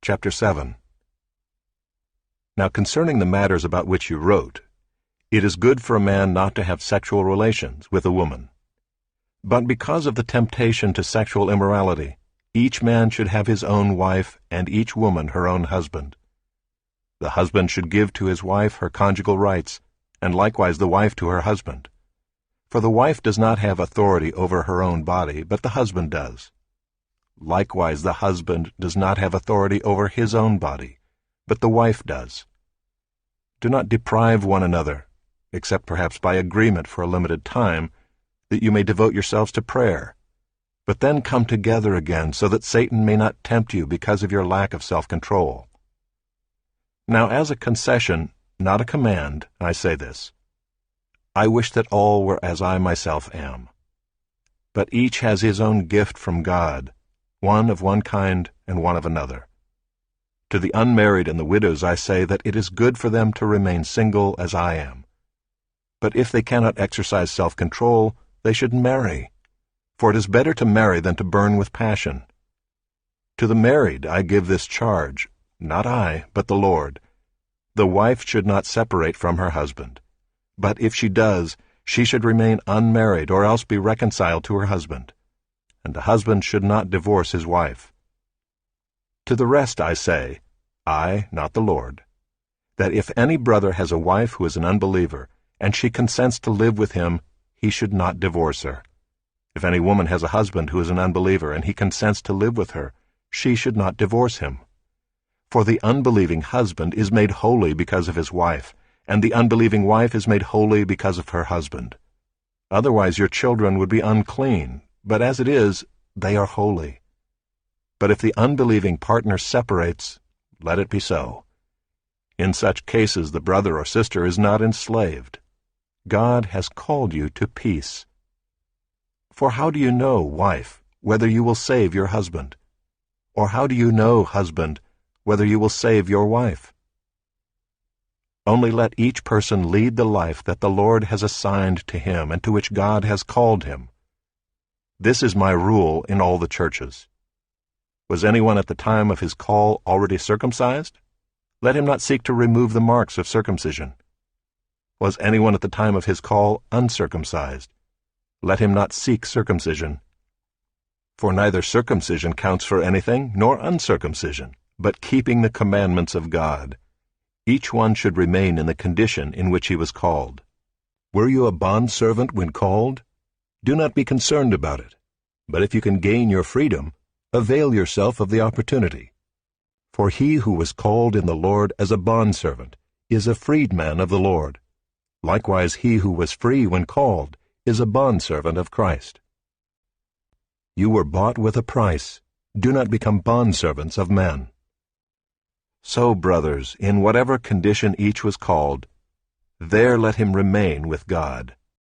Chapter 7. Now concerning the matters about which you wrote, it is good for a man not to have sexual relations with a woman. But because of the temptation to sexual immorality, each man should have his own wife, and each woman her own husband. The husband should give to his wife her conjugal rights, and likewise the wife to her husband. For the wife does not have authority over her own body, but the husband does. Likewise the husband does not have authority over his own body, but the wife does. Do not deprive one another, except perhaps by agreement for a limited time, that you may devote yourselves to prayer. But then come together again, so that Satan may not tempt you because of your lack of self-control. Now as a concession, not a command, I say this. I wish that all were as I myself am. But each has his own gift from God, one of one kind and one of another. To the unmarried and the widows I say that it is good for them to remain single as I am. But if they cannot exercise self-control, they should marry, for it is better to marry than to burn with passion. To the married I give this charge, not I, but the Lord. The wife should not separate from her husband, but if she does, she should remain unmarried or else be reconciled to her husband. And the husband should not divorce his wife. To the rest I say, I, not the Lord, that if any brother has a wife who is an unbeliever, and she consents to live with him, he should not divorce her. If any woman has a husband who is an unbeliever, and he consents to live with her, she should not divorce him. For the unbelieving husband is made holy because of his wife, and the unbelieving wife is made holy because of her husband. Otherwise your children would be unclean, but as it is, they are holy. But if the unbelieving partner separates, let it be so. In such cases the brother or sister is not enslaved. God has called you to peace. For how do you know, wife, whether you will save your husband? Or how do you know, husband, whether you will save your wife? Only let each person lead the life that the Lord has assigned to him and to which God has called him. This is my rule in all the churches. Was anyone at the time of his call already circumcised? Let him not seek to remove the marks of circumcision. Was anyone at the time of his call uncircumcised? Let him not seek circumcision. For neither circumcision counts for anything, nor uncircumcision, but keeping the commandments of God. Each one should remain in the condition in which he was called. Were you a bondservant when called? Do not be concerned about it. But if you can gain your freedom, avail yourself of the opportunity. For he who was called in the Lord as a bondservant is a freedman of the Lord. Likewise he who was free when called is a bondservant of Christ. You were bought with a price. Do not become bondservants of men. So, brothers, in whatever condition each was called, there let him remain with God.